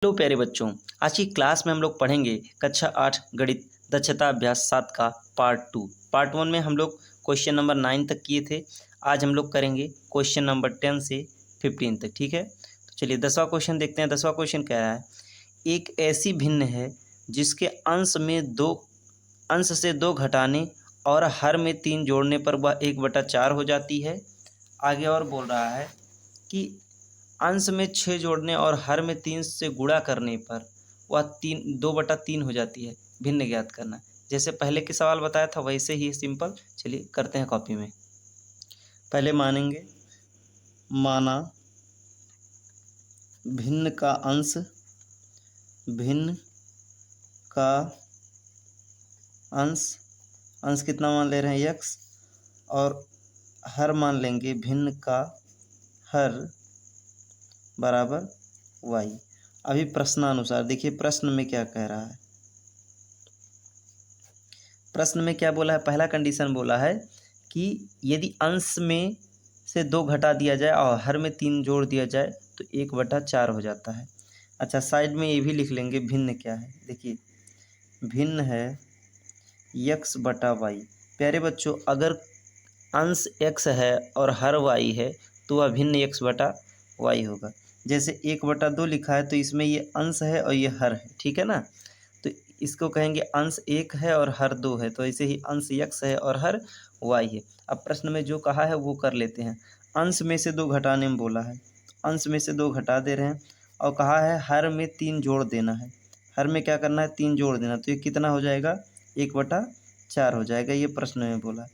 Hello प्यारे बच्चों, आज की क्लास में हम लोग पढ़ेंगे कक्षा 8 गणित दक्षता अभ्यास 7 का पार्ट 2। पार्ट 1 में हम लोग क्वेश्चन नंबर 9 तक किए थे। आज हम लोग करेंगे क्वेश्चन नंबर 10 से 15 तक। ठीक है, तो चलिए 10वां क्वेश्चन देखते हैं। 10वां क्वेश्चन कह रहा है, एक ऐसी भिन्न है जिसके अंश से 2 घटाने और हर में 3 जोड़ने पर वह 1/4 हो जाती है। आगे और बोल रहा है कि अंश में 6 जोड़ने और हर में 3 से गुणा करने पर वह 2/3 हो जाती है। भिन्न ज्ञात करना। जैसे पहले के सवाल बताया था वैसे ही सिंपल। चलिए करते हैं कॉपी में। पहले मानेंगे, माना भिन्न का अंश कितना मान ले रहे हैं x, और हर मान लेंगे भिन्न का हर बराबर y। अभी प्रश्नानुसार देखिए प्रश्न में क्या कह रहा है। प्रश्न में क्या बोला है, पहला कंडीशन बोला है कि यदि अंश में से 2 घटा दिया जाए और हर में 3 जोड़ दिया जाए तो 1/4 हो जाता है। अच्छा, साइड में ये भी लिख लेंगे भिन्न क्या है। देखिए भिन्न है x/y। प्यारे बच्चों, अगर अंश x है और हर y है तो वह भिन्न x/y होगा। जैसे 1/2 लिखा है तो इसमें ये अंश है और ये हर है, ठीक है ना। तो इसको कहेंगे अंश 1 है और हर 2 है, तो ऐसे ही अंश x है और हर y है। अब प्रश्न में जो कहा है वो कर लेते हैं। अंश में से 2 घटाने में बोला है, अंश में से 2 घटा दे रहे हैं और कहा है हर में 3 जोड़ देना है। हर में क्या करना है, 3 जोड़ देना, तो ये कितना हो जाएगा, 1/4 हो जाएगा। ये प्रश्न में बोला है।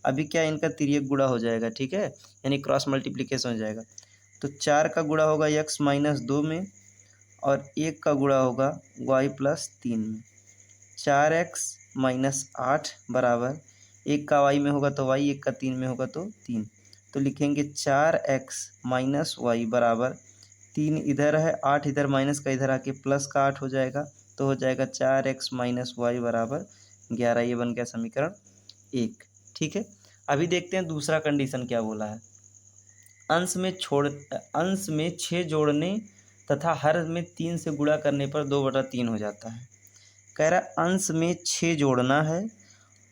अभी क्या इनका तिर्यक गुणा हो जाएगा, ठीक है, यानी क्रॉस मल्टीप्लिकेशन हो जाएगा। तो 4 का गुणा होगा x-2 में और 1 का गुणा होगा y+3 में। 4x-8 बराबर 1 का y में होगा तो y, 1 का 3 में होगा तो 3। तो लिखेंगे 4x-y बराबर 3 इधर है, 8 इधर, माइनस का इधर आके प्लस का 8 हो जाएगा, तो हो जाएगा 4x-y बराबर 11। ये बन गया समीकरण 1। ठीक है, अभी देखते हैं दूसरा कंडीशन क्या बोला है। अंश में 6 जोड़ने तथा हर में 3 से गुणा करने पर 2/3 हो जाता है। कह रहा अंश में 6 जोड़ना है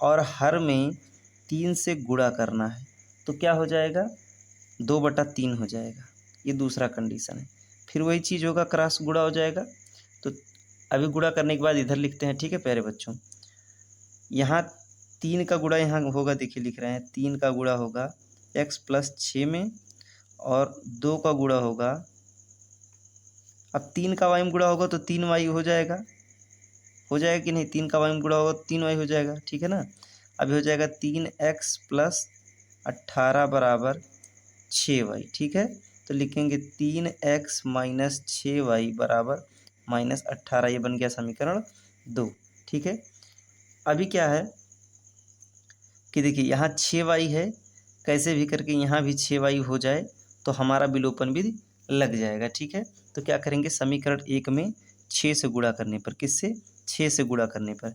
और हर में 3 से गुणा करना है, तो क्या हो जाएगा, 2/3 हो जाएगा। ये दूसरा कंडीशन है। फिर वही चीज़ होगा, क्रॉस गुणा हो जाएगा। तो अभी गुणा करने के बाद इधर लिखते हैं, ठीक है प्यारे बच्चों। यहाँ 3 का गुणा यहाँ होगा, देखिए लिख रहे हैं 3 का गुणा होगा x+6 में और 2 का गुणा होगा, अब 3 का y में गुणा होगा तो 3y हो जाएगा कि नहीं, 3 का y में गुणा होगा तो 3y हो जाएगा, ठीक है ना। अभी हो जाएगा 3x+18 बराबर 6y, ठीक है। तो लिखेंगे 3x-6y बराबर -18। ये बन गया समीकरण 2, ठीक है। अभी क्या है कि देखिए यहाँ 6y है, कैसे भी करके यहाँ भी 6y हो जाए तो हमारा विलोपन भी लग जाएगा, ठीक है। तो क्या करेंगे, समीकरण 1 में 6 से गुणा करने पर, किससे, 6 से गुणा करने पर।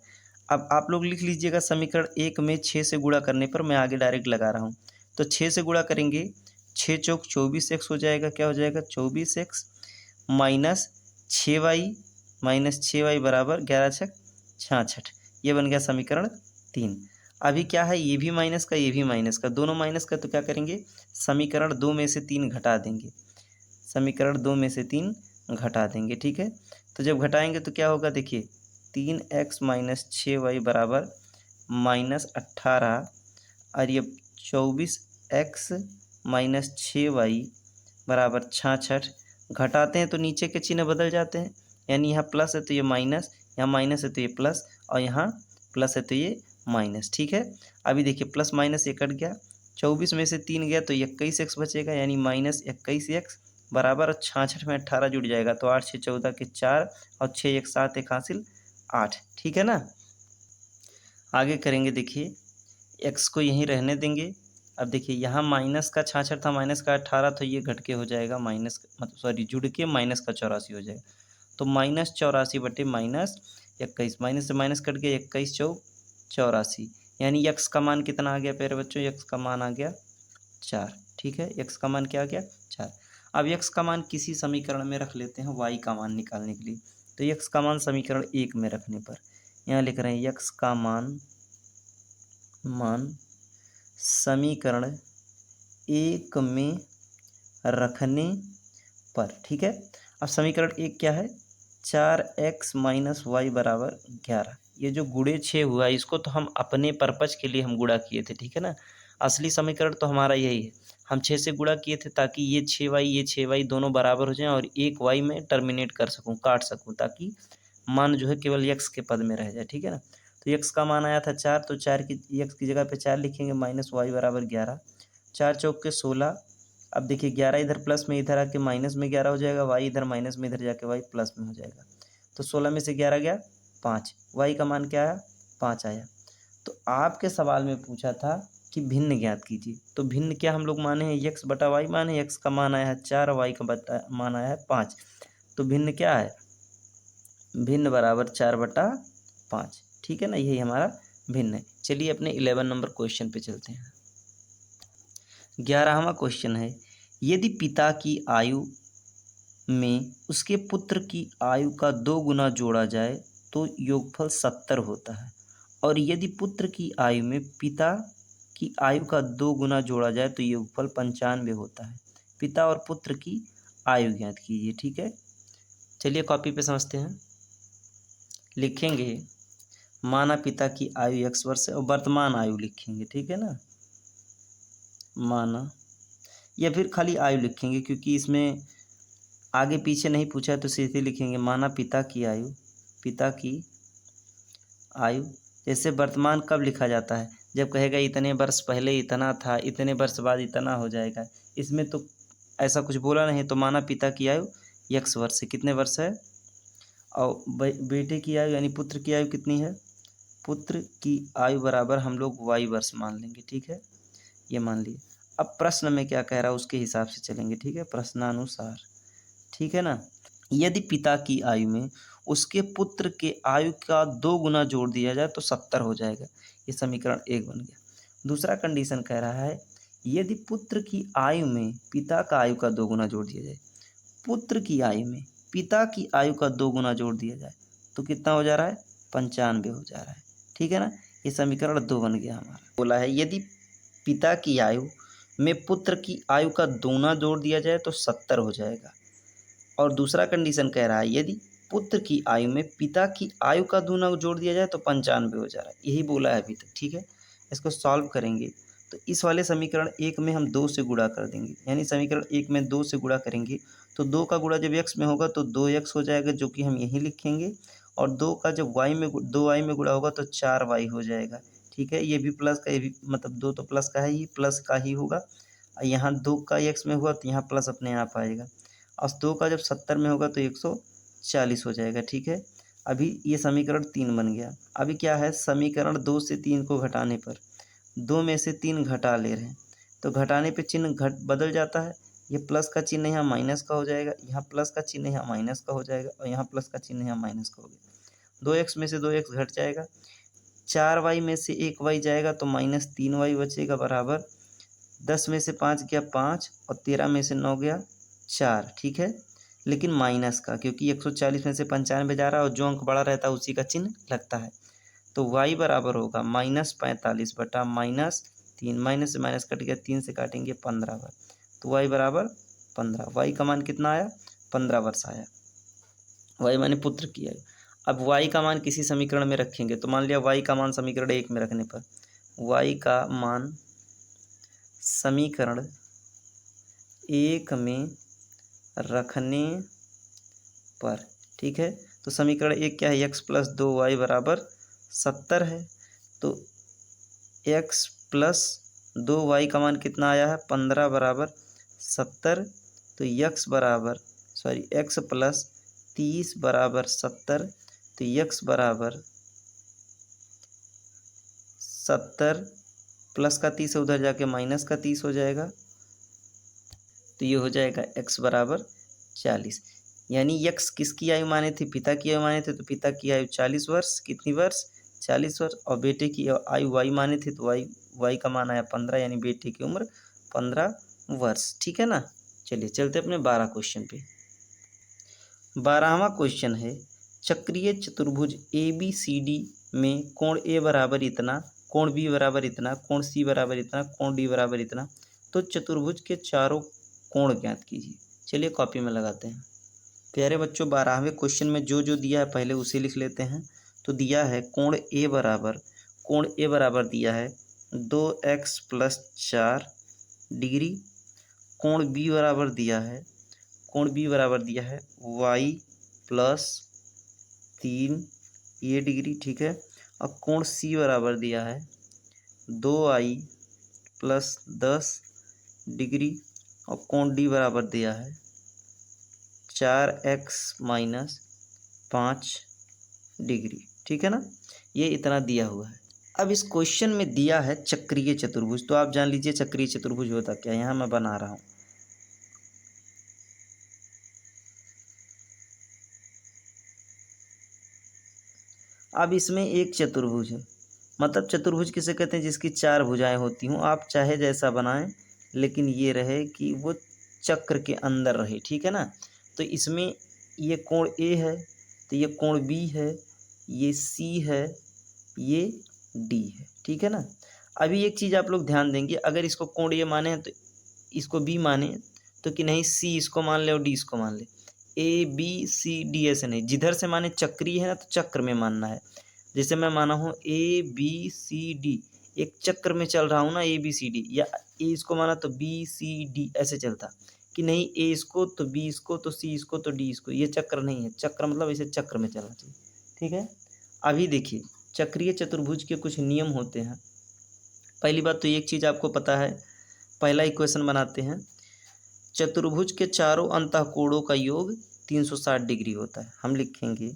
अब आप लोग लिख लीजिएगा समीकरण 1 में 6 से गुणा करने पर, मैं आगे डायरेक्ट लगा रहा हूँ। तो 6 से गुणा करेंगे, 6 चौक 24x हो जाएगा। क्या हो जाएगा, 24x माइनस 6y बराबर 11×6 = 66। ये बन गया समीकरण 3। अभी क्या है, ये भी माइनस का, ये भी माइनस का, दोनों माइनस का, तो क्या करेंगे, समीकरण 2 में से 3 घटा देंगे। समीकरण 2 में से 3 घटा देंगे, ठीक है। तो जब घटाएंगे तो क्या होगा, देखिए 3x-6y बराबर -18 और ये 24x-6y बराबर 66। घटाते हैं तो नीचे के चिन्ह बदल जाते हैं, यानी यहाँ प्लस है तो ये माइनस, यहाँ माइनस है तो ये प्लस, और यहाँ प्लस है तो ये माइनस, ठीक है। अभी देखिए प्लस माइनस ये कट गया, 24 में से 3 गया तो 21x बचेगा, यानी -21x बराबर 66 में 18 जुड़ जाएगा तो 8 6 14 के 4 और 6 1 7 1 हासिल 8, ठीक है ना। आगे करेंगे, देखिए x को यहीं रहने देंगे। अब देखिए यहाँ माइनस का 66 था, माइनस का 18, तो ये घट के हो जाएगा माइनस, मतलब सॉरी जुड़ के माइनस का 84 हो जाएगा। तो -84 बटे -21, माइनस से माइनस कट गया, 21 चौक 84, यानी x का मान कितना आ गया प्यारे बच्चों, x का मान आ गया 4, ठीक है। x का मान क्या आ गया, 4। अब x का मान किसी समीकरण में रख लेते हैं y का मान निकालने के लिए। तो x का मान समीकरण 1 में रखने पर यहाँ लिख रहे हैं x का मान समीकरण 1 में रखने पर, ठीक है। अब समीकरण 1 क्या है, 4x माइनस वाई बराबर 11। ये जो गुणे 6 हुआ इसको तो हम अपने पर्पज के लिए हम गुणा किए थे, ठीक है ना। असली समीकरण तो हमारा यही है, हम 6 से गुणा किए थे ताकि ये 6y दोनों बराबर हो जाएं और एक y में टर्मिनेट कर सकूं, काट सकूं, ताकि मान जो है केवल x के पद में रह जाए, ठीक है ना। तो x का मान आया था 4, तो 4 की x की जगह पे 4 लिखेंगे माइनस वाई बराबर 11। 4 चौक के 16। अब देखिए 11 इधर प्लस में इधर आके माइनस में 11 हो जाएगा, वाई इधर माइनस में इधर जाके वाई प्लस में हो जाएगा। तो 16 में से 11 गया 5, वाई का मान क्या आया 5 आया। तो आपके सवाल में पूछा था कि भिन्न ज्ञात कीजिए, तो भिन्न क्या हम लोग माने हैं, x बटा वाई माने, x का मान आया है 4, वाई का मान आया है 5। तो भिन्न क्या है, भिन्न बराबर 4/5, ठीक है ना, यही हमारा भिन्न है। चलिए अपने 11 नंबर क्वेश्चन पे चलते हैं। 11वां क्वेश्चन है, यदि पिता की आयु में उसके पुत्र की आयु का 2 गुना जोड़ा जाए तो योगफल 70 होता है, और यदि पुत्र की आयु में पिता की आयु का 2 गुना जोड़ा जाए तो योगफल 95 होता है। पिता और पुत्र की आयु ज्ञात कीजिए, ठीक है। चलिए कॉपी पे समझते हैं। लिखेंगे माना पिता की आयु x वर्ष है और वर्तमान आयु लिखेंगे, ठीक है ना, माना, या फिर खाली आयु लिखेंगे क्योंकि इसमें आगे पीछे नहीं पूछा है तो सीधे लिखेंगे माना पिता की आयु। जैसे वर्तमान कब लिखा जाता है, जब कहेगा इतने वर्ष पहले इतना था, इतने वर्ष बाद इतना हो जाएगा। इसमें तो ऐसा कुछ बोला नहीं, तो माना पिता की आयु x वर्ष है, कितने वर्ष है, और बेटे की आयु यानी पुत्र की आयु कितनी है, पुत्र की आयु बराबर हम लोग y वर्ष मान लेंगे, ठीक है, ये मान लिए। अब प्रश्न में क्या कह रहा है उसके हिसाब से चलेंगे, ठीक है, प्रश्नानुसार, ठीक है ना। यदि पिता की आयु में उसके पुत्र के आयु का 2 गुना जोड़ दिया जाए तो 70 हो जाएगा, ये समीकरण 1 बन गया। दूसरा कंडीशन कह रहा है, यदि पुत्र की आयु में पिता का आयु का 2 गुना जोड़ दिया जाए, पुत्र की आयु में पिता की आयु का 2 गुना जोड़ दिया जाए तो कितना हो जा रहा है, 95 हो जा रहा है, ठीक है ना। ये समीकरण 2 बन गया हमारा। बोला है यदि पिता की आयु में पुत्र की आयु का 2 गुना जोड़ दिया जाए तो 70 हो जाएगा, और दूसरा कंडीशन कह रहा है यदि पुत्र की आयु में पिता की आयु का 2 गुना जोड़ दिया जाए तो 95 हो जा रहा है, यही बोला है अभी तक, ठीक है। इसको सॉल्व करेंगे तो इस वाले समीकरण 1 में हम 2 से गुणा कर देंगे, यानी समीकरण 1 में 2 से गुणा करेंगे तो 2 का गुणा जब x में होगा तो 2x हो जाएगा, जो कि हम यहीं लिखेंगे, और 2 का जब y में गुणा होगा तो 4y हो जाएगा, ठीक है। ये भी प्लस का, ये भी मतलब 2 तो प्लस का है ही, प्लस का ही होगा। यहाँ 2 का x में हुआ तो यहाँ प्लस अपने आप आएगा, और 2 का जब 70 में होगा तो 140 हो जाएगा, ठीक है। अभी ये समीकरण 3 बन गया। अभी क्या है, समीकरण 2 से 3 को घटाने पर 2 में से 3 घटा ले रहे हैं तो घटाने पे चिन्ह बदल जाता है, ये प्लस का चिन्ह यहाँ माइनस का हो जाएगा, यहाँ प्लस का चिन्ह यहाँ माइनस का हो जाएगा, और यहाँ प्लस का चिन्ह यहाँ माइनस का हो गया। 2x में से 2x घट जाएगा, 4y में से 1y जाएगा तो -3y बचेगा बराबर 10 में से 5 गया 5, और 13 में से 9 गया 4, ठीक है, लेकिन माइनस का, क्योंकि 140 में से 95 जा रहा है और जो अंक बड़ा रहता है उसी का चिन्ह लगता है। तो y बराबर होगा -45 बटा -3, माइनस से माइनस कट गया, 3 से काटेंगे 15 बार, तो y बराबर 15। y का मान कितना आया, 15 वर्ष आया, y माने पुत्र की आयु। अब y का मान किसी समीकरण में रखेंगे, तो मान लिया y का मान समीकरण 1 में रखने पर y का मान समीकरण 1 में रखने पर, ठीक है, तो समीकरण 1 क्या है, x प्लस 2y बराबर 70 है, तो x प्लस 2y का मान कितना आया है, 15 बराबर 70, तो x प्लस 30 बराबर 70, तो x बराबर 70 प्लस का 30 उधर जाके माइनस का 30 हो जाएगा, तो ये हो जाएगा x बराबर 40। यानी x किसकी आयु माने थे, पिता की आयु माने थे, तो पिता की आयु 40 वर्ष, कितनी वर्ष, 40 वर्ष, और बेटे की आयु y माने थे तो y का मान आया 15, यानी बेटे की उम्र 15 वर्ष, ठीक है ना। चलिए चलते अपने 12 क्वेश्चन पे। 12वां क्वेश्चन है, चक्रीय चतुर्भुज ABCD में कोण A बराबर इतना, कोण B बराबर इतना, कोण C बराबर इतना, कोण D बराबर इतना, तो चतुर्भुज के चारों कोण ज्ञात कीजिए। चलिए कॉपी में लगाते हैं। प्यारे बच्चों, 12वें क्वेश्चन में जो जो दिया है पहले उसे लिख लेते हैं। तो दिया है कोण A बराबर दिया है 2x + 4 डिग्री। कोण B बराबर दिया है y + 3 ये डिग्री, ठीक है। अब कोण C बराबर दिया है 2y + 10 डिग्री और कोण D बराबर दिया है 4x - 5 डिग्री, ठीक है ना। ये इतना दिया हुआ है। अब इस क्वेश्चन में दिया है चक्रीय चतुर्भुज, तो आप जान लीजिए चक्रीय चतुर्भुज होता क्या है। यहाँ मैं बना रहा हूँ। अब इसमें एक चतुर्भुज है, मतलब चतुर्भुज किसे कहते हैं, जिसकी 4 भुजाएं होती हों। आप चाहे जैसा बनाएं, लेकिन ये रहे कि वो चक्र के अंदर रहे, ठीक है ना। तो इसमें ये कोण A है, तो ये कोण B है, ये C है, ये D है, ठीक है ना। अभी एक चीज़ आप लोग ध्यान देंगे, अगर इसको कोण A माने हैं तो इसको B माने, तो कि नहीं C इसको मान ले और D इसको मान ले। ABCD ऐसे नहीं, जिधर से माने चक्रीय है ना तो चक्र में मानना है। जैसे मैं माना हूँ ABCD, एक चक्र में चल रहा हूँ ना ABCD, या A इसको माना तो BCD ऐसे चलता, कि नहीं A इसको तो B इसको तो C इसको तो D इसको। ये चक्र नहीं है, चक्र मतलब इसे चक्र में चलना चाहिए, ठीक है। अभी देखिए चक्रीय चतुर्भुज के कुछ नियम होते हैं। पहली बात तो एक चीज़ आपको पता है, पहला इक्वेशन बनाते हैं, चतुर्भुज के चारों अंतःकोणों का योग 360 डिग्री होता है। हम लिखेंगे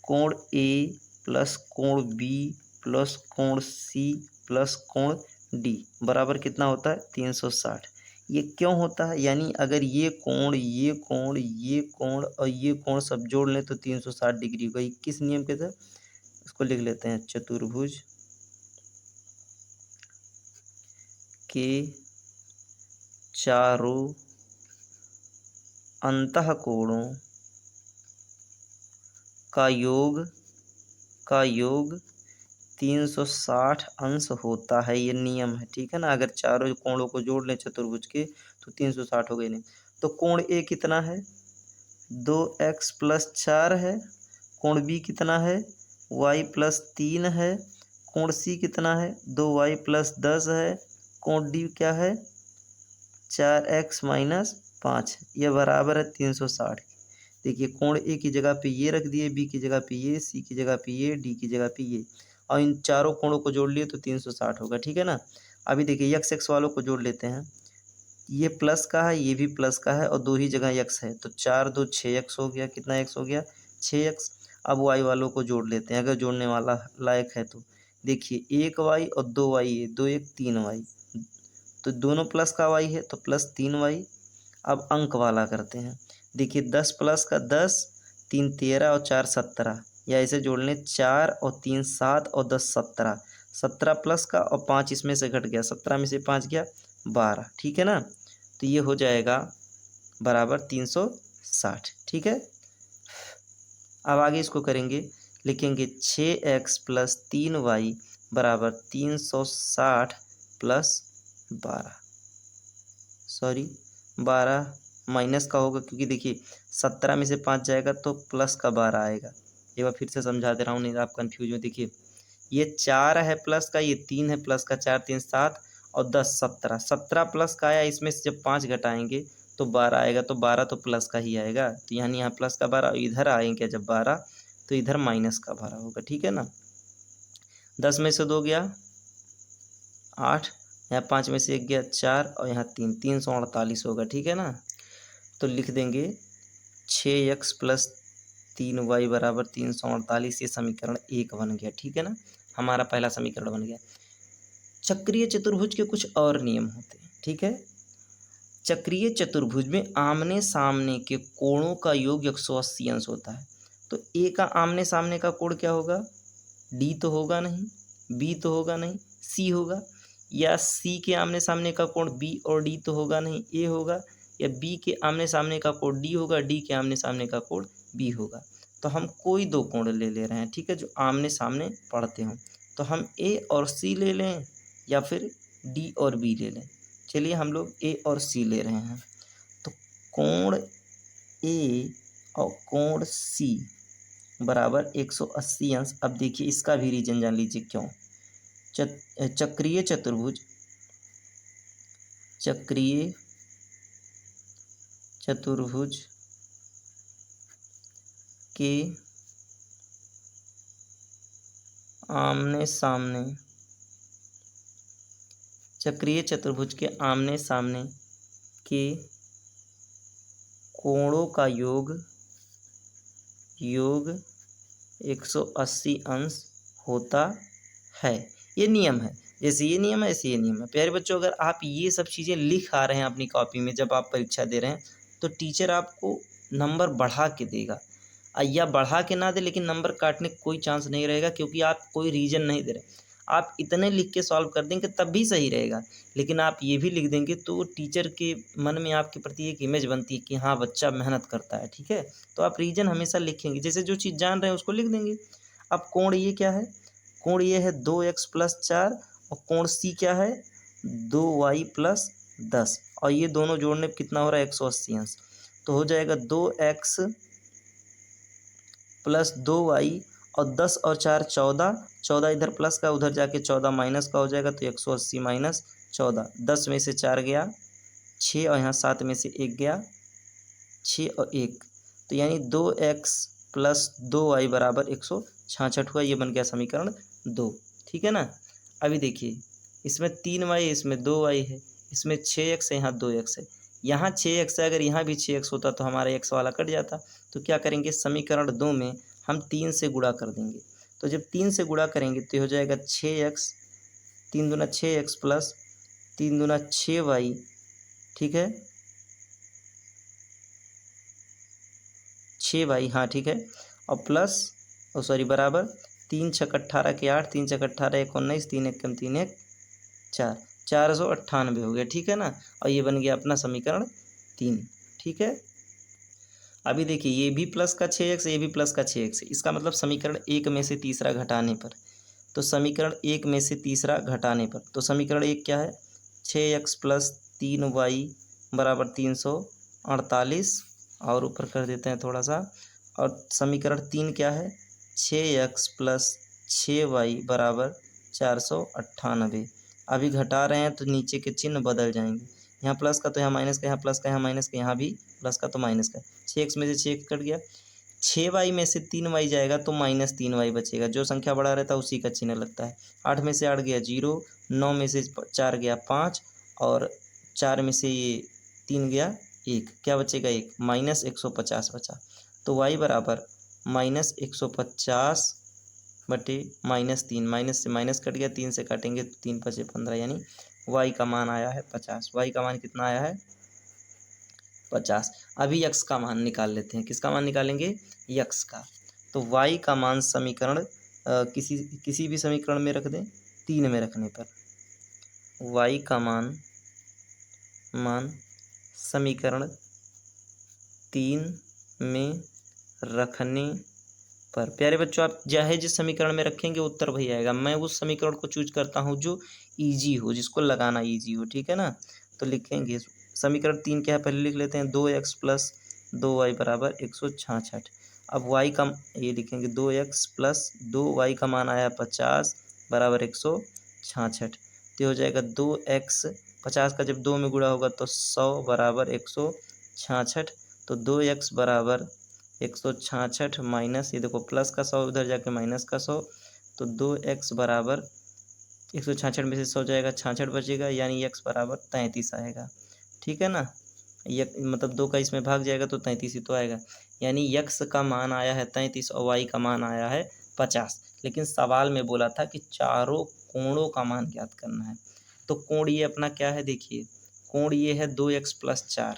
कोण A + कोण B + कोण C + कोण D बराबर कितना होता है 360। ये क्यों होता है, यानी अगर ये कोण और ये कोण सब जोड़ लें तो 360 डिग्री होगा। ये किस नियम के तहत, इसको लिख लेते हैं, चतुर्भुज के चारों अंतःकोणों का योग 360 अंश होता है। ये नियम है, ठीक है ना। अगर चारों कोणों को जोड़ लें चतुर्भुज के तो 360 हो गए। नहीं तो कोण A कितना है 2x + 4 है, कोण B कितना है y + 3 है, कोण C कितना है 2y + 10 है, कोण D क्या है 4x - 5, यह बराबर है 360। देखिए कोण A की जगह पे ये रख दिए, B की जगह पे ये, C की जगह पे ये, D की जगह पे ये, और इन चारों कोणों को जोड़ लिए तो 360 होगा, ठीक है ना। अभी देखिए यक्स एक्स वालों को जोड़ लेते हैं। ये प्लस का है, ये भी प्लस का है, और दो ही जगह यक्स है, तो 4 2 6x हो गया। कितना x हो गया 6x। अब y वालों को जोड़ लेते हैं, अगर जोड़ने वाला लायक है तो। देखिए 1y और 2y है, 2 1 3y, तो दोनों प्लस का y है तो +3y। अब अंक वाला करते हैं। देखिए 10 + का 10, 3 13 और 4 17, या इसे जोड़ लें 4 और 3 7 और 10 17, 17 प्लस का और 5 इसमें से घट गया, 17 में से 5 गया 12, ठीक है ना। तो ये हो जाएगा बराबर 360, ठीक है। अब आगे इसको करेंगे, लिखेंगे 6x + 3y बराबर 360 + 12, सॉरी 12 माइनस का होगा, क्योंकि देखिए 17 में से 5 जाएगा तो प्लस का 12 आएगा। एक बार फिर से समझा दे रहा हूँ, नहीं तो आप कन्फ्यूज हो। देखिए ये 4 है प्लस का, ये 3 है प्लस का, 4 3 7 और 10 17, 17 प्लस का आया, इसमें से जब 5 घटाएंगे तो 12 आएगा, तो 12 तो प्लस का ही आएगा, तो यानी यहाँ प्लस का 12, इधर आएंगे जब 12 तो इधर माइनस का 12 होगा, ठीक है ना। 10 में से 2 गया 8, यहाँ 5 में से 1 गया 4 और यहाँ 3, 348 होगा, ठीक है ना। तो लिख देंगे 6x + 3y बराबर 348, ये समीकरण 1 बन गया, ठीक है ना। हमारा पहला समीकरण बन गया। चक्रीय चतुर्भुज के कुछ और नियम होते हैं, ठीक है। चक्रीय चतुर्भुज में आमने सामने के कोणों का योग 180 अंश होता है। तो ए का आमने सामने का कोण क्या होगा, डी तो होगा नहीं, बी तो होगा नहीं, सी होगा। या सी के आमने सामने का कोण बी और डी तो होगा नहीं, ए होगा। या बी के आमने सामने का कोण डी होगा, डी के आमने सामने का कोण बी होगा। तो हम कोई दो कोण ले ले रहे हैं, ठीक है, जो आमने सामने पड़ते हों। तो हम ए और सी ले लें या फिर डी और बी ले लें। चलिए हम लोग ए और सी ले रहे हैं। तो कोण ए और कोण सी बराबर 180 अंश। अब देखिए इसका भी रीजन जान लीजिए क्यों। चक्रीय चतुर्भुज के आमने सामने चक्रीय चतुर्भुज के आमने सामने के कोणों का योग 180 अंश होता है। ये नियम है, जैसे ये नियम है ऐसे ये नियम है। प्यारे बच्चों, अगर आप ये सब चीज़ें लिख आ रहे हैं अपनी कॉपी में जब आप परीक्षा दे रहे हैं, तो टीचर आपको नंबर बढ़ा के देगा, या बढ़ा के ना दे लेकिन नंबर काटने का कोई चांस नहीं रहेगा, क्योंकि आप कोई रीजन नहीं दे रहे। आप इतने लिख के सॉल्व कर देंगे तब भी सही रहेगा, लेकिन आप ये भी लिख देंगे तो टीचर के मन में आपके प्रति एक इमेज बनती है कि हाँ बच्चा मेहनत करता है, ठीक है। तो आप रीजन हमेशा लिखेंगे, जैसे जो चीज़ जान रहे हैं उसको लिख देंगे। अब कोण ये क्या है, कोण ये है 2x + 4, और कोण सी क्या है 2y + 10, और ये दोनों जोड़ने पर कितना हो रहा है 180 अंश। तो हो जाएगा 2x + 2y, और 10 और 4 14, 14 इधर प्लस का उधर जाके 14 माइनस का हो जाएगा, तो 180 - 14, 10 में से 4 गया 6, और यहाँ 7 में से 1 गया 6 और 1, तो यानी 2x + 2y बराबर 166 हुआ। ये बन गया समीकरण 2, ठीक है ना। अभी देखिए इसमें 3y है, इसमें 2y है, इसमें 6x है, यहाँ 2x है, यहाँ 6x है, अगर यहाँ भी 6x होता तो हमारा x वाला कट जाता। तो क्या करेंगे, समीकरण 2 में हम 3 से गुणा कर देंगे। तो जब 3 से गुणा करेंगे तो हो जाएगा 6x, 3 दूना 6x प्लस 3 दूना 6y, ठीक है 6y, हाँ ठीक है, और प्लस बराबर 3 × 6 = 18 के 8, 3 × 6 = 18, 1 × 19, 3 × 1 = 3, 1 4, 498 हो गया, ठीक है ना। और ये बन गया अपना समीकरण 3, ठीक है। अभी देखिए ये भी प्लस का 6x, ये भी प्लस का 6x है, इसका मतलब समीकरण 1 में से तीसरा घटाने पर, तो समीकरण 1 में से तीसरा घटाने पर, तो समीकरण 1 क्या है 6x + 3y बराबर 348, और ऊपर कर देते हैं थोड़ा सा, और समीकरण 3 क्या है 6x + 6y बराबर 498। अभी घटा रहे हैं तो नीचे के चिन्ह बदल जाएंगे, यहाँ प्लस का तो यहाँ माइनस का, यहाँ प्लस का यहाँ माइनस का, यहाँ भी प्लस का तो माइनस का, 6x में से 6x कट गया, 6y में से 3y जाएगा तो -3y बचेगा, जो संख्या बड़ा रहता है उसी का चिन्ह लगता है। 8 में से 8 गया 0, 9 में से 4 गया 5, और 4 में से ये 3 गया 1, क्या बचेगा 1, -150 बचा। तो y बराबर -150 बटे -3, माइनस से माइनस कट गया, 3 से काटेंगे तो 3 × 5 = 15, यानी y का मान आया है 50। y का मान कितना आया है 50। अभी x का मान निकाल लेते हैं, किसका मान निकालेंगे x का। तो y का मान समीकरण किसी भी समीकरण में रख दें, 3 में रखने पर y का मान समीकरण 3 में रखने पर, प्यारे बच्चों आप चाहे जिस समीकरण में रखेंगे उत्तर वही आएगा। मैं उस समीकरण को चूज करता हूँ जो इजी हो, जिसको लगाना इजी हो, ठीक है ना। तो लिखेंगे समीकरण 3 क्या है पहले लिख लेते हैं, 2x + 2y बराबर 166। अब y का ये लिखेंगे 2x + 2y का मान आया 50 बराबर 166, तो हो जाएगा 2x, 50 का जब 2 में गुणा होगा तो 100 बराबर 166, तो 2x बराबर 166 माइनस, ये देखो प्लस का 100 उधर जाके माइनस का 100, तो 2x बराबर 166 में से 100 जाएगा 66 बचेगा, यानी x बराबर 33 आएगा, ठीक है ना। ये मतलब 2 का इसमें भाग जाएगा तो 33 ही तो आएगा, यानी x का मान आया है 33 और y का मान आया है 50। लेकिन सवाल में बोला था कि चारों कोणों का मान ज्ञात करना है। तो कोण ये अपना क्या है, देखिए कोण ये है 2x + 4,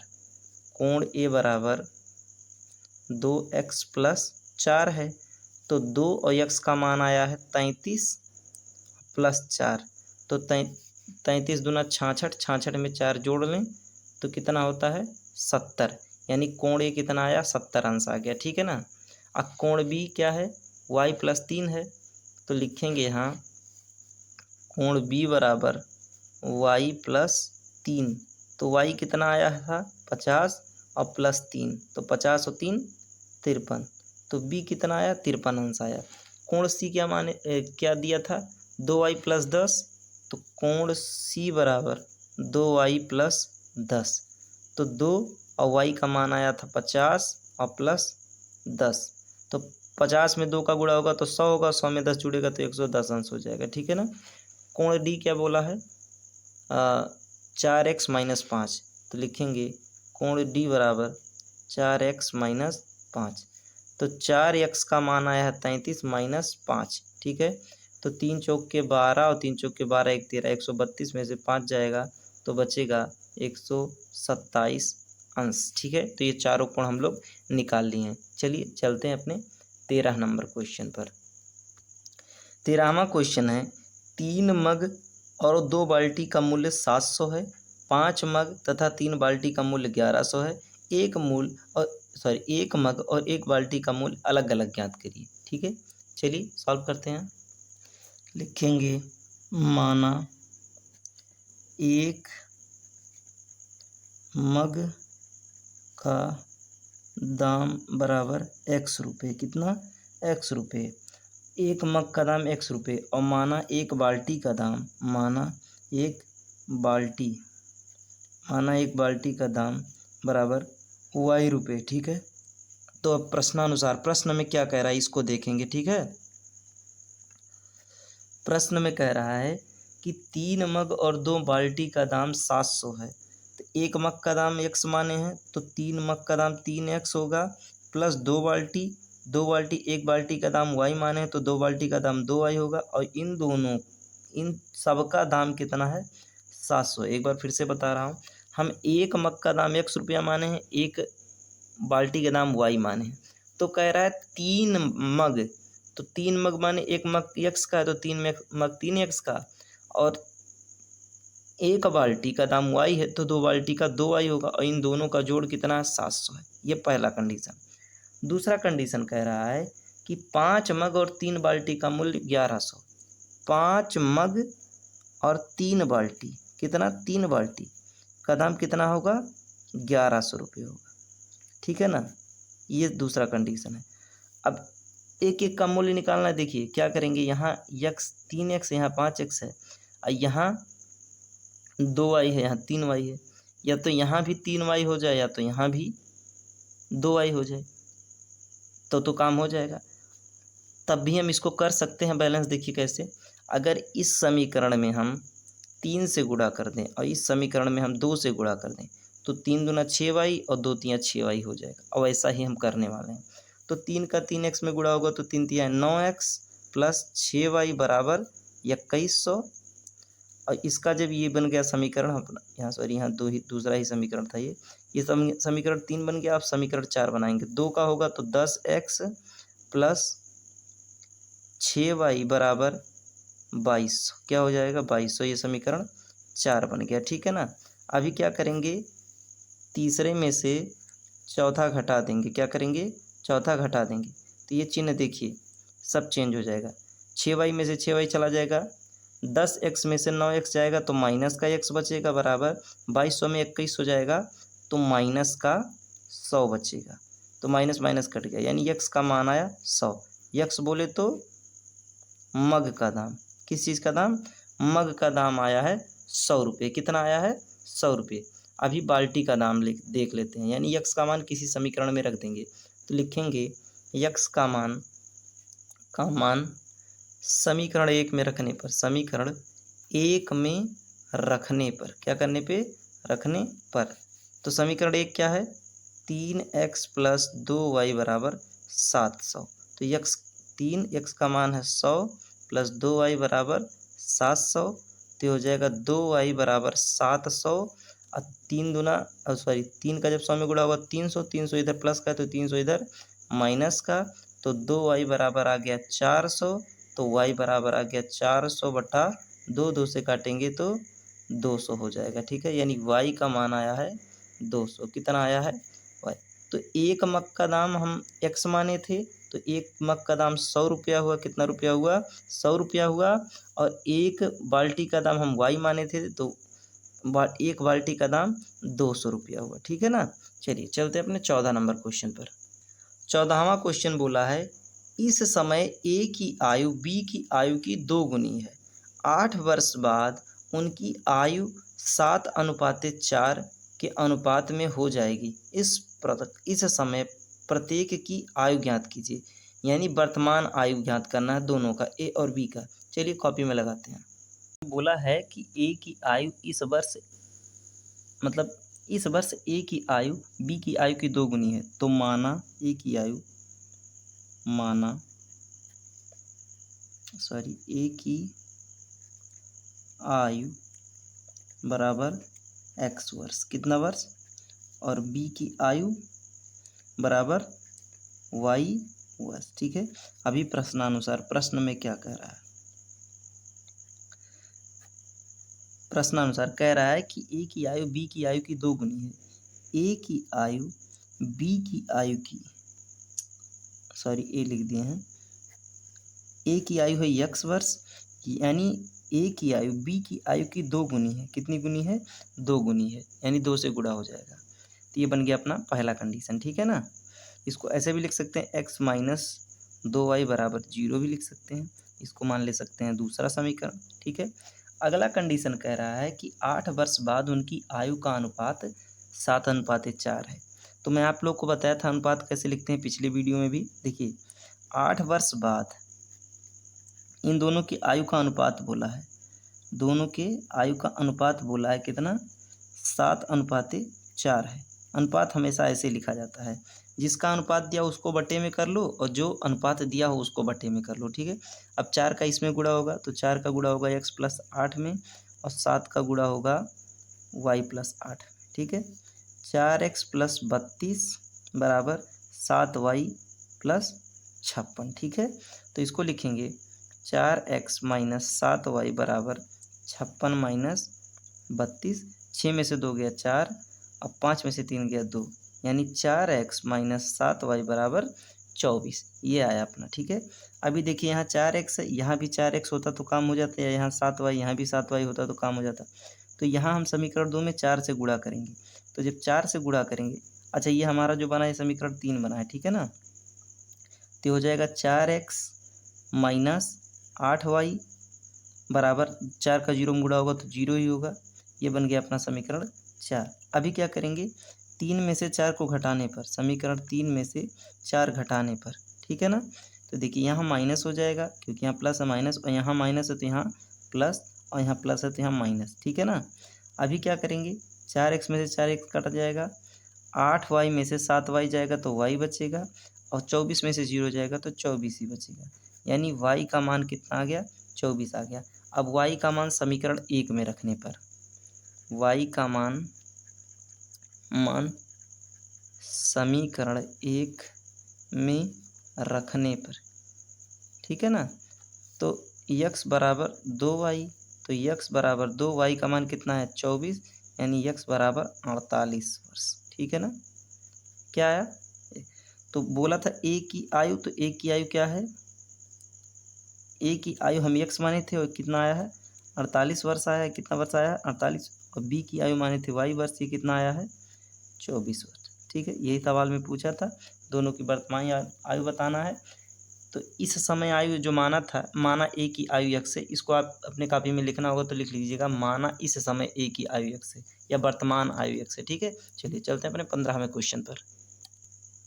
कोण ए बराबर 2x + 4 है, तो 2 और x का मान आया है 33 + 4, तो 33 दूना 66, 66 में 4 जोड़ लें तो कितना होता है 70, यानी कोण ए कितना आया 70 अंश आ गया, ठीक है ना। अब कोण बी क्या है, y+3 है, तो लिखेंगे यहाँ कोण बी बराबर y+3, तो y कितना आया था 50 और +3, तो 50 और 3 53, तो b कितना आया 53 अंश आया। कोण सी क्या दिया था 2y+10, तो कोण सी बराबर 2y+10, तो 2 और y का मान आया था 50 और +10, तो 50 में 2 का गुणा होगा तो 100 होगा, 100 में 10 जुड़ेगा तो 110 अंश हो जाएगा, ठीक है ना। कोण डी क्या बोला है 4x-5, तो लिखेंगे कोण डी बराबर 4x-5, तो 4x का मान आया है 33 -5, ठीक है। तो 3 चौक के 12 और 3 चौक के 12 1 13, 132 में से 5 जाएगा तो बचेगा 127 अंश, ठीक है। तो ये चारों कोण हम लोग निकाल लिए हैं। चलिए चलते हैं अपने 13 नंबर क्वेश्चन पर। 13वां क्वेश्चन है 3 मग और 2 बाल्टी का मूल्य 700 है, 5 मग तथा 3 बाल्टी का मूल्य 1100 है, एक मग और 1 बाल्टी का मूल्य अलग अलग ज्ञात करिए, ठीक है। चलिए सॉल्व करते हैं। लिखेंगे माना 1 मग का दाम बराबर x रुपये, कितना x रुपये, 1 मग का दाम x रुपये, और माना एक बाल्टी का दाम, माना एक बाल्टी का दाम बराबर y रुपये, ठीक है। तो अब प्रश्नानुसार प्रश्न में क्या कह रहा है इसको देखेंगे, ठीक है। प्रश्न में कह रहा है कि 3 मग और 2 बाल्टी का दाम 700 है, तो 1 मग का दाम x माने हैं तो 3 मग का दाम 3x होगा, प्लस 2 बाल्टी 1 बाल्टी का दाम y माने हैं तो 2 बाल्टी का दाम 2y होगा, और इन सब का दाम कितना है 700। एक बार फिर से बता रहा हूँ, हम 1 मग का दाम x रुपया माने हैं, 1 बाल्टी का दाम y माने हैं, तो कह रहा है 3 मग, तो 3 मग माने 1 मग x का है तो 3 मग 3x का, और 1 बाल्टी का दाम y है तो 2 बाल्टी का 2y होगा, और इन दोनों का जोड़ कितना है 700 है। ये पहला कंडीशन। दूसरा कंडीशन कह रहा है कि 5 मग और 3 बाल्टी का मूल्य 1100, 5 मग और 3 बाल्टी, कितना 3 बाल्टी का दाम कितना होगा 1100 रुपये होगा, ठीक है ना। ये दूसरा कंडीशन है। अब एक एक का मूल्य निकालना है। देखिए क्या करेंगे, यहाँ x 3x यहाँ 5x है, और यहाँ 2y है, यहाँ 3y है, या तो यहाँ भी 3y हो जाए या तो यहाँ भी 2y हो जाए, तो काम हो जाएगा। तब भी हम इसको कर सकते हैं बैलेंस। देखिए कैसे, अगर इस समीकरण में हम 3 से गुणा कर दें और इस समीकरण में हम 2 से गुणा कर दें तो 3 दूना 6y और 2 तियाँ 6y हो जाएगा, और ऐसा ही हम करने वाले हैं। तो 3 का 3x में गुणा होगा तो 3 तियाँ 9x प्लस 6y बराबर 2100, और इसका जब ये बन गया समीकरण, अपना यहाँ यहाँ दूसरा ही समीकरण था ये समीकरण 3 बन गया। आप समीकरण 4 बनाएंगे, 2 का होगा तो 10x प्लस 6y बराबर 2200, क्या हो जाएगा 2200, ये समीकरण 4 बन गया, ठीक है ना। अभी क्या करेंगे, तीसरे में से चौथा घटा देंगे, क्या करेंगे चौथा घटा देंगे, तो ये चिन्ह देखिए सब चेंज हो जाएगा। 6y में से 6y चला जाएगा, 10x में से 9x जाएगा तो माइनस का x बचेगा बराबर 2200 में 21 हो जाएगा तो माइनस का 100 बचेगा, तो माइनस माइनस कट गया, यानी x का मान आया 100। x बोले तो मग का दाम, किस चीज़ का दाम, मग का दाम आया है 100 रुपये। कितना आया है 100 रुपये। अभी बाल्टी का दाम देख लेते हैं, यानी x का मान किसी समीकरण में रख देंगे, तो लिखेंगे x का मान समीकरण 1 में रखने पर, समीकरण 1 में रखने पर, क्या करने पे रखने पर, तो समीकरण 1 क्या है 3x प्लस 2y बराबर 700, तो x का मान है 100 प्लस 2y बराबर 700, तो हो जाएगा 2y बराबर 700, और 3 का जब 100 में गुणा होगा 300, 300 इधर प्लस का तो 300 इधर माइनस का, तो 2y बराबर आ गया 400, तो y बराबर आ गया 400 बटा 2, 2 से काटेंगे तो 200 हो जाएगा, ठीक है। यानी y का मान आया है 200 कितना आया है वाई। तो एक मग का दाम हम एक्स माने थे, तो एक मग का दाम 100 रुपया हुआ। कितना रुपया हुआ? 100 रुपया हुआ। और एक बाल्टी का दाम हम वाई माने थे, तो एक बाल्टी का दाम 200 रुपया हुआ। ठीक है ना। चलिए चलते अपने 14 नंबर क्वेश्चन पर। 14वां क्वेश्चन बोला है, इस समय ए की आयु बी की आयु की 2 गुनी है। 8 वर्ष बाद उनकी आयु 7:4 के अनुपात में हो जाएगी। इस समय प्रत्येक की आयु ज्ञात कीजिए। यानी वर्तमान आयु ज्ञात करना है दोनों का, ए और बी का। चलिए कॉपी में लगाते हैं। बोला है कि ए की आयु इस वर्ष ए की आयु बी की आयु की 2 गुनी है। तो माना ए की आयु बराबर एक्स वर्ष। कितना वर्ष? और बी की आयु बराबर वाई वर्ष। ठीक है। अभी प्रश्नानुसार प्रश्न में क्या कह रहा है? प्रश्नानुसार कह रहा है कि ए की आयु बी की आयु की 2 गुनी है। ए की आयु बी की आयु की ए लिख दिए हैं। ए की आयु है एक्स वर्ष, यानी ए की आयु बी की आयु की 2 गुनी है। कितनी गुनी है? 2 गुनी है, यानी 2 से गुणा हो जाएगा। तो ये बन गया अपना पहला कंडीशन। ठीक है ना। इसको ऐसे भी लिख सकते हैं, एक्स माइनस 2y बराबर 0 भी लिख सकते हैं। इसको मान ले सकते हैं दूसरा समीकरण। ठीक है। अगला कंडीशन कह रहा है कि 8 वर्ष बाद उनकी आयु का अनुपात 7:4 है। तो मैं आप लोग को बताया था अनुपात कैसे लिखते हैं पिछले वीडियो में भी। देखिए 8 वर्ष बाद इन दोनों की आयु का अनुपात बोला है। दोनों के आयु का अनुपात बोला है कितना? 7:4 है। अनुपात हमेशा ऐसे लिखा जाता है, जिसका अनुपात दिया उसको बटे में कर लो और जो अनुपात दिया हो उसको बटे में कर लो। ठीक है। अब 4 का इसमें गुणा होगा, तो 4 का गुणा होगा x + 8 में, और 7 का गुणा होगा y + 8। ठीक है। 4x + 32 बराबर 7y + 56। ठीक है। तो इसको लिखेंगे 4x - 7y बराबर 56 - 32। 6 में से 2 गया 4, अब 5 में से 3 गया 2, यानी 4x - 7y बराबर 24। ये आया अपना। ठीक है। अभी देखिए यहाँ 4x है, यहाँ भी 4x होता तो काम हो जाता, या यहाँ 7y, यहाँ भी 7y होता तो काम हो जाता। तो यहाँ हम समीकरण 2 में 4 से गुणा करेंगे। तो जब 4 से गुणा करेंगे, अच्छा ये हमारा जो बना है समीकरण 3 बना है। ठीक है ना। तो हो जाएगा 4x - 8y बराबर 4 का 0 में गुणा होगा तो 0 ही होगा। ये बन गया अपना समीकरण 4। अभी क्या करेंगे? 3 में से 4 को घटाने पर, समीकरण 3 में से 4 घटाने पर, ठीक है ना। तो देखिए यहाँ माइनस हो जाएगा, क्योंकि यहाँ प्लस है माइनस, और यहाँ माइनस है तो यहाँ प्लस, और यहाँ प्लस है तो यहाँ माइनस। ठीक है ना। अभी क्या करेंगे? 4x में से 4x कट जाएगा, 8y में से 7y जाएगा तो y बचेगा, और 24 में से 0 जाएगा तो 24 ही बचेगा। यानी y का मान कितना आ गया? 24 आ गया। अब y का मान समीकरण 1 में रखने पर, y का मान समीकरण 1 में रखने पर, ठीक है ना। तो x बराबर 2y, तो x बराबर 2y का मान कितना है? 24, यानी x बराबर 48 वर्ष। ठीक है ना। क्या आया? तो बोला था a की आयु, तो a की आयु क्या है? a की आयु हम x माने थे, और कितना आया है? 48 वर्ष आया है। कितना वर्ष आया है? 48। और b की आयु माने थे y वर्ष, ये कितना आया है? 24 वर्ष। ठीक है। यही सवाल में पूछा था, दोनों की वर्तमान आयु बताना है। तो इस समय आयु जो माना था, माना ए की आयु x है, इसको आप अपने कॉपी में लिखना होगा तो लिख लीजिएगा, माना इस समय ए की आयु x है, या वर्तमान आयु x है। ठीक है। चलिए चलते हैं अपने 15वें क्वेश्चन पर।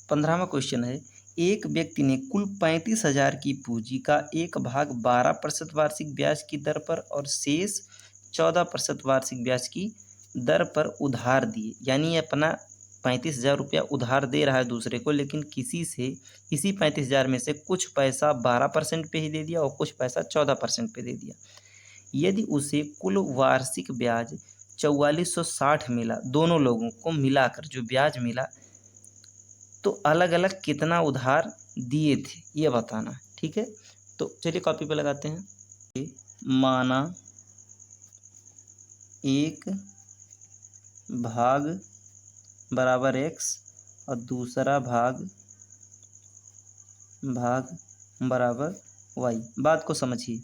15वां क्वेश्चन है, एक व्यक्ति ने कुल 35,000 की पूंजी का 1/12% वार्षिक ब्याज की दर पर और शेष 14% वार्षिक ब्याज की दर पर उधार दिए। यानी अपना 35,000 रुपया उधार दे रहा है दूसरे को, लेकिन किसी से इसी 35,000 में से कुछ पैसा 12% पे ही दे दिया और कुछ पैसा 14% पे दे दिया। यदि उसे कुल वार्षिक ब्याज 4460 मिला, दोनों लोगों को मिलाकर जो ब्याज मिला, तो अलग अलग कितना उधार दिए थे ये बताना है। ठीक है। तो चलिए कॉपी पे लगाते हैं। माना 1/12 बराबर x और दूसरा भाग बराबर y। बात को समझिए,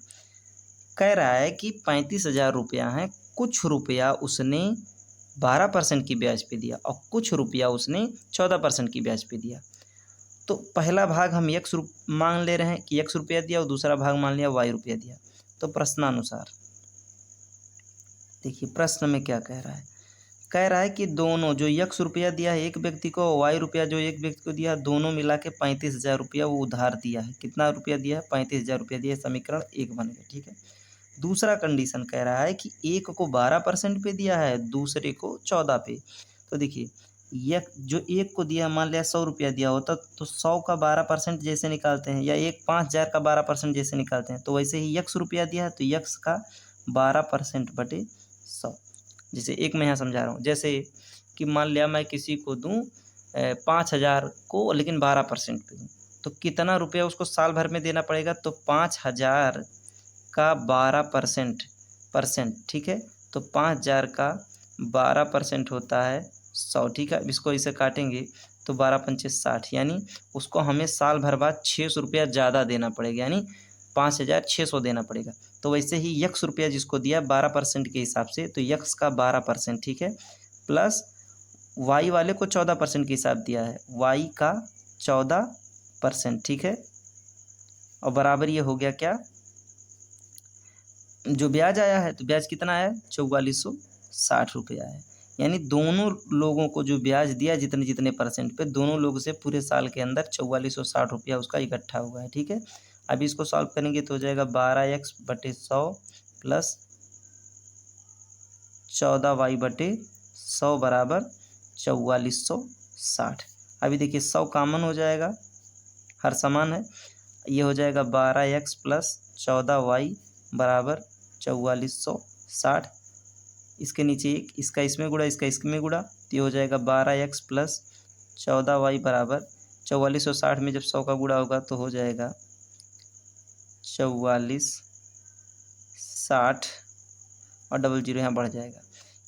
कह रहा है कि 35,000 रुपया है, कुछ रुपया उसने 12% की ब्याज पे दिया और कुछ रुपया उसने 14% की ब्याज पे दिया। तो पहला भाग हम x मान ले रहे हैं कि x रुपया दिया और दूसरा भाग मान लिया y रुपया दिया। तो प्रश्नानुसार देखिए प्रश्न में क्या कह रहा है कि दोनों जो x रुपया दिया है एक व्यक्ति को, y रुपया जो एक व्यक्ति को दिया, दोनों मिला के 35,000 रुपया वो उधार दिया है। कितना रुपया दिया है? 35,000 रुपया दिया है। समीकरण 1 बन गया। ठीक है, दूसरा कंडीशन कह रहा है कि एक को 12% पे दिया है, दूसरे को 14 पे। तो देखिए यह जो एक को दिया, मान लिया 100 रुपया दिया होता तो 100 का 12% जैसे निकालते हैं, या एक 5,000 का 12% जैसे निकालते हैं, तो वैसे ही x रुपया दिया है तो x का 12% बटे 100। जैसे एक मैं यहाँ समझा रहा हूँ, जैसे कि मान लिया मैं किसी को दूँ 5,000 को, लेकिन 12% पे दूँ, तो कितना रुपया उसको साल भर में देना पड़ेगा? तो 5,000 का 12%, ठीक है, तो 5,000 का 12% होता है 100। ठीक है, अब इसको इसे काटेंगे तो 12×5 60, यानी उसको हमें साल भर बाद 600 रुपया ज़्यादा देना पड़ेगा, यानी 5,600 देना पड़ेगा। तो वैसे ही x रुपया जिसको दिया 12% के हिसाब से, तो x का 12%, ठीक है, प्लस y वाले को 14% के हिसाब दिया है, y का 14%, ठीक है, और बराबर ये हो गया क्या? जो ब्याज आया है, तो ब्याज कितना आया? 4460 रुपया है। यानी दोनों लोगों को जो ब्याज दिया जितने जितने परसेंट पे, दोनों लोगों से पूरे साल के अंदर 4460 रुपया उसका इकट्ठा हुआ है। ठीक है, अब इसको सॉल्व करेंगे तो हो जाएगा 12x बटे 100 प्लस 14y बटे 100 बराबर 4460। अभी देखिए 100 कॉमन हो जाएगा, हर समान है, ये हो जाएगा 12x प्लस 14y बराबर 4460। इसके नीचे एक, इसका इसमें गुड़ा, इसका इसमें गुड़ा, तो ये हो जाएगा 12x प्लस 14y बराबर 4460 में जब 100 का गुड़ा होगा तो हो जाएगा 4460 और डबल जीरो यहाँ बढ़ जाएगा।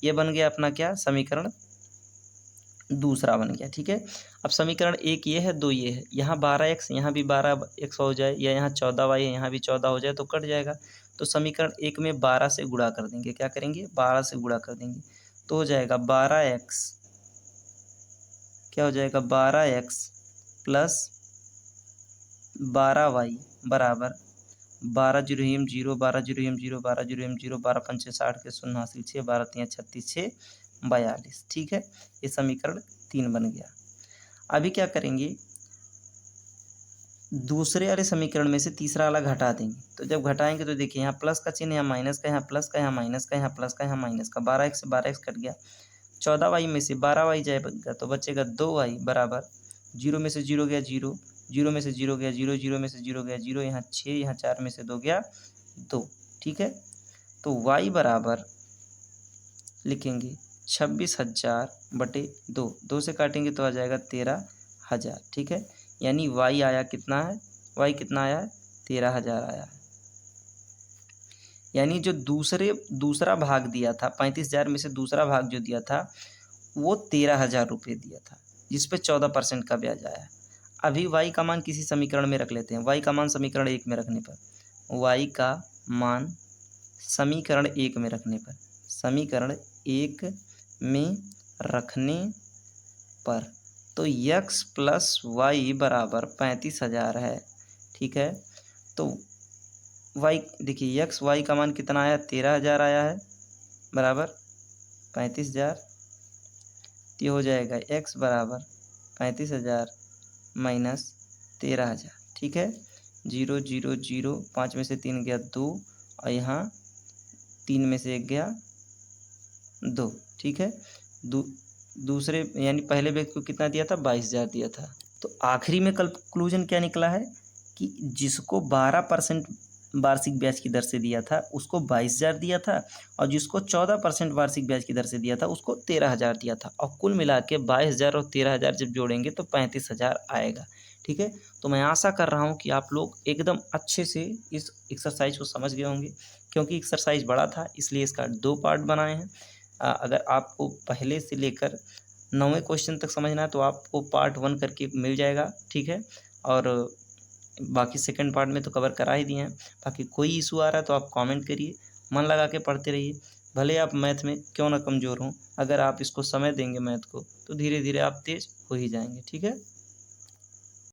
ये बन गया अपना क्या? समीकरण दूसरा बन गया। ठीक है, अब समीकरण 1 ये है, 2 ये है, यहाँ 12x, यहाँ भी 12x हो जाए, या यहाँ 14y है, यहाँ भी 14 हो जाए तो कट जाएगा। तो समीकरण 1 में 12 से गुणा कर देंगे। क्या करेंगे? 12 से गुणा कर देंगे, तो हो जाएगा 12x, क्या हो जाएगा? 12x प्लस 12y बराबर 12 zero him 0, 12 zero him 0, 12 zero him 0, 12 पंचे 60 के शून्य हासिल 6, 12 तियाँ 36, 6 42। ठीक है, ये समीकरण 3 बन गया। अभी क्या करेंगे? दूसरे वाले समीकरण में से तीसरा वाला घटा देंगे। तो जब घटाएंगे तो देखिए यहाँ प्लस का चिन्ह, यहाँ माइनस का, यहाँ प्लस का, यहाँ माइनस का, यहाँ प्लस का, यहाँ माइनस का। 12x से 12x कट गया, 14y में से 12y जाएगा तो बचेगा 2y बराबर 0 में से 0 गया 0, 0 में से 0 गया 0, 0 में से 0 गया 0, यहाँ 6, यहाँ 4 में से 2 गया 2। ठीक है, तो y बराबर लिखेंगे 26,000 बटे 2, 2 से काटेंगे तो आ जाएगा 13,000। ठीक है, यानी y आया कितना है? y कितना आया है? 13,000 आया है। यानी जो दूसरा भाग दिया था 35,000 में से दूसरा भाग जो दिया था वो 13,000 रुपये दिया था, जिस पे 14% का ब्याज आया। अभी y का मान किसी समीकरण में रख लेते हैं। y का मान समीकरण 1 में रखने पर, y का मान समीकरण 1 में रखने पर, समीकरण 1 में रखने पर तो x प्लस y बराबर 35,000 है। ठीक है, तो y देखिए x y का मान कितना आया? 13,000 आया है बराबर 35,000। तो ये हो जाएगा x बराबर 35,000 माइनस 13,000। ठीक है, 0 0 0, 5 में से 3 गया 2, और यहाँ 3 में से 1 गया 2। ठीक है, दूसरे यानी पहले व्यक्ति को कितना दिया था? 22,000 दिया था। तो आखिरी में कंक्लूजन क्या निकला है कि जिसको 12% वार्षिक ब्याज की दर से दिया था उसको 22,000 दिया था, और जिसको 14% वार्षिक ब्याज की दर से दिया था उसको 13,000 दिया था, और कुल मिला के 22,000 और 13,000 जब जोड़ेंगे तो 35,000 आएगा। ठीक है, तो मैं आशा कर रहा हूँ कि आप लोग एकदम अच्छे से इस एक्सरसाइज को समझ गए होंगे, क्योंकि एक्सरसाइज बड़ा था इसलिए इसका 2 पार्ट बनाए हैं। अगर आपको पहले से लेकर 9वें क्वेश्चन तक समझना है तो आपको पार्ट 1 करके मिल जाएगा, ठीक है। और बाकी सेकंड पार्ट में तो कवर करा ही दिए हैं। बाकी कोई इशू आ रहा है तो आप कमेंट करिए, मन लगा के पढ़ते रहिए। भले आप मैथ में क्यों ना कमज़ोर हों, अगर आप इसको समय देंगे मैथ को तो धीरे धीरे आप तेज़ हो ही जाएंगे, ठीक है।